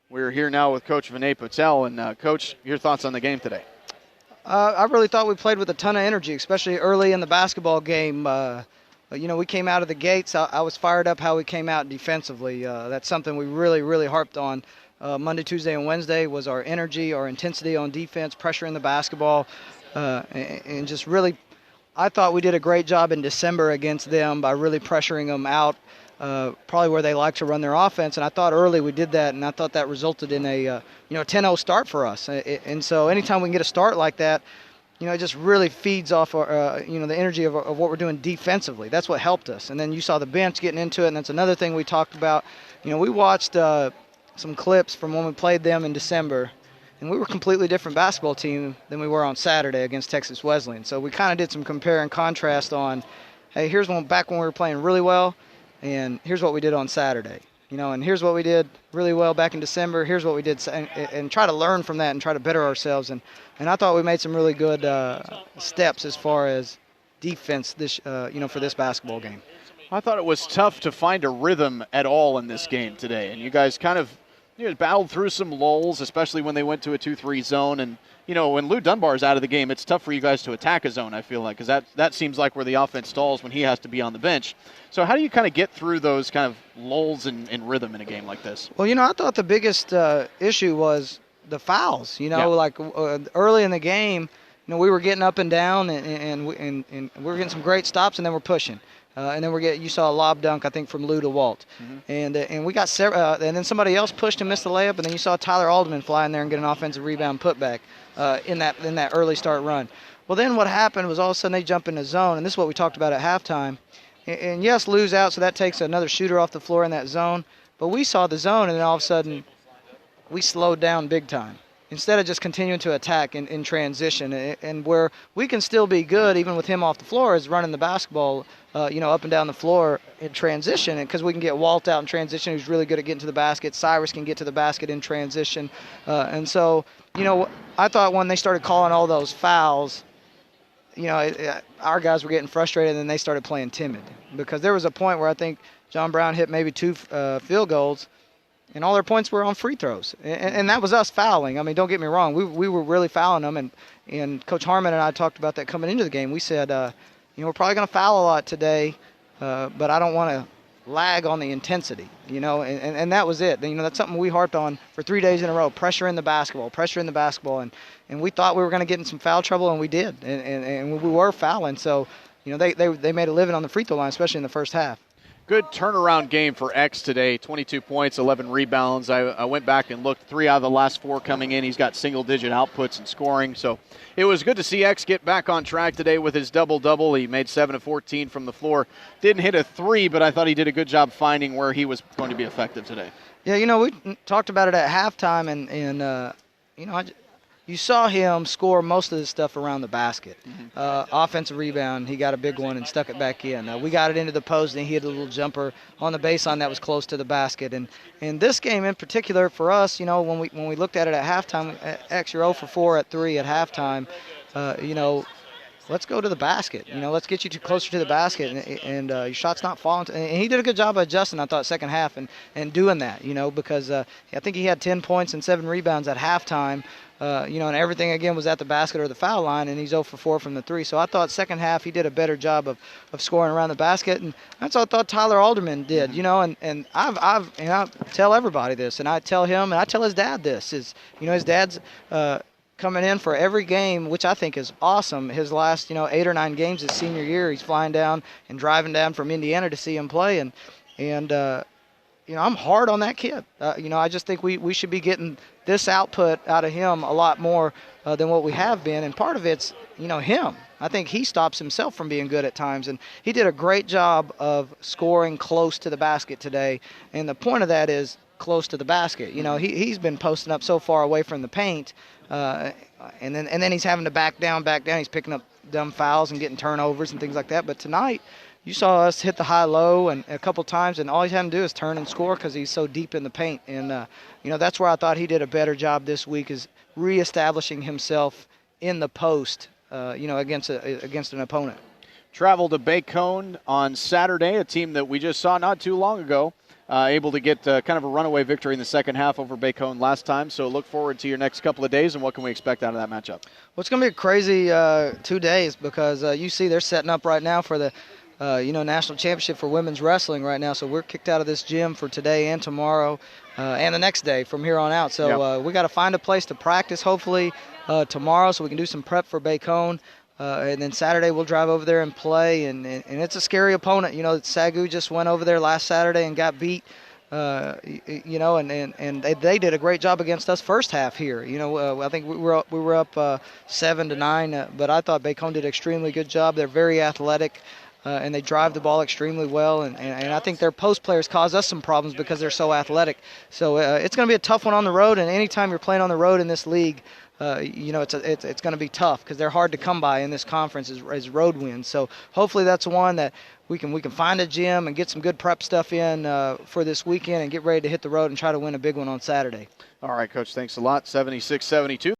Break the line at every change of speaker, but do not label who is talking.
We're here now with Coach Vinay Patel. And, Coach, your thoughts on the game today?
I really thought we played with a ton of energy, especially early in the basketball game. We came out of the gates. I was fired up how we came out defensively. That's something we really, really harped on. Monday, Tuesday, and Wednesday was our energy, our intensity on defense, pressure in the basketball, and just really, I thought we did a great job in December against them by really pressuring them out, probably where they like to run their offense. And I thought early we did that, and I thought that resulted in a 10-0 start for us. And so anytime we can get a start like that, it just really feeds off our, the energy of what we're doing defensively. That's what helped us. And then you saw the bench getting into it, and that's another thing we talked about. We watched some clips from when we played them in December, and we were a completely different basketball team than we were on Saturday against Texas Wesleyan. So we kind of did some compare and contrast on, hey, here's back when we were playing really well, and here's what we did on Saturday. And here's what we did really well back in December. Here's what we did, and try to learn from that and try to better ourselves. And I thought we made some really good steps as far as defense this, for this basketball game.
I thought it was tough to find a rhythm at all in this game today, and you guys kind of battled through some lulls, especially when they went to a 2-3 zone. And when Lou Dunbar's out of the game, it's tough for you guys to attack a zone, I feel like, because that seems like where the offense stalls when he has to be on the bench. So how do you kind of get through those kind of lulls in rhythm in a game like this?
Well, I thought the biggest issue was the fouls. Early in the game, we were getting up and down, and we were getting some great stops, and then we're pushing. And then you saw a lob dunk, I think, from Lou to Walt. Mm-hmm. And we got and then somebody else pushed and missed the layup, and then you saw Tyler Alderman fly in there and get an offensive rebound putback in that early start run. Well, then what happened was all of a sudden they jump in the zone, and this is what we talked about at halftime. And yes, Lou's out, so that takes another shooter off the floor in that zone. But we saw the zone, and then all of a sudden we slowed down big time. Instead of just continuing to attack in transition, and where we can still be good even with him off the floor is running the basketball, up and down the floor in transition, because we can get Walt out in transition, who's really good at getting to the basket. Cyrus can get to the basket in transition. And so, I thought when they started calling all those fouls, our guys were getting frustrated, and then they started playing timid, because there was a point where I think John Brown hit maybe 2 field goals, and all their points were on free throws. And that was us fouling. I mean, don't get me wrong. We were really fouling them. And Coach Harmon and I talked about that coming into the game. We said, we're probably going to foul a lot today, but I don't want to lag on the intensity, And that was it. That's something we harped on for 3 days in a row, pressure in the basketball. And we thought we were going to get in some foul trouble, and we did. And we were fouling. So, they made a living on the free throw line, especially in the first half.
Good turnaround game for X today, 22 points, 11 rebounds. I went back and looked, 3 out of the last 4 coming in. He's got single-digit outputs and scoring. So it was good to see X get back on track today with his double-double. He made 7 of 14 from the floor. Didn't hit a 3, but I thought he did a good job finding where he was going to be effective today.
Yeah, we talked about it at halftime, and you saw him score most of the stuff around the basket. Mm-hmm. Offensive rebound, he got a big one and stuck it back in. We got it into the post, and he hit a little jumper on the baseline that was close to the basket. And in this game in particular for us, when we looked at it at halftime, X, you're 0 for 4 at 3 at halftime. Let's go to the basket. Let's get you closer to the basket, and your shot's not falling. And he did a good job of adjusting, I thought, second half and doing that, because I think he had 10 points and 7 rebounds at halftime. And everything, again, was at the basket or the foul line, and he's 0 for 4 from the 3. So I thought second half he did a better job of scoring around the basket, and that's what I thought Tyler Alderman did, and I tell everybody this, and I tell him, and I tell his dad this, his dad's coming in for every game, which I think is awesome. His last, 8 or 9 games his senior year, he's flying down and driving down from Indiana to see him play, and I'm hard on that kid. I just think we should be getting this output out of him a lot more than what we have been. And part of it's, him. I think he stops himself from being good at times. And he did a great job of scoring close to the basket today. And the point of that is close to the basket. He's been posting up so far away from the paint. And then he's having to back down. He's picking up dumb fouls and getting turnovers and things like that. But tonight, you saw us hit the high-low and a couple times, and all he's having to do is turn and score because he's so deep in the paint. And, that's where I thought he did a better job this week, is reestablishing himself in the post, against an opponent.
Travel to Bacone on Saturday, a team that we just saw not too long ago. able to get kind of a runaway victory in the second half over Bacone last time. So look forward to your next couple of days, and what can we expect out of that matchup?
Well, it's going to be a crazy 2 days because you see they're setting up right now for the national championship for women's wrestling right now. So we're kicked out of this gym for today and tomorrow and the next day from here on out. So we got to find a place to practice hopefully tomorrow so we can do some prep for Bacone. And then Saturday we'll drive over there and play. And it's a scary opponent. Sagu just went over there last Saturday and got beat. And they did a great job against us first half here. I think we were up 7-9, but I thought Bacone did an extremely good job. They're very athletic. And they drive the ball extremely well, and I think their post players cause us some problems because they're so athletic. So it's going to be a tough one on the road, and anytime you're playing on the road in this league, it's going to be tough because they're hard to come by in this conference as road wins. So hopefully that's one that we can find a gym and get some good prep stuff in for this weekend and get ready to hit the road and try to win a big one on Saturday.
All right, Coach, thanks a lot. 76-72.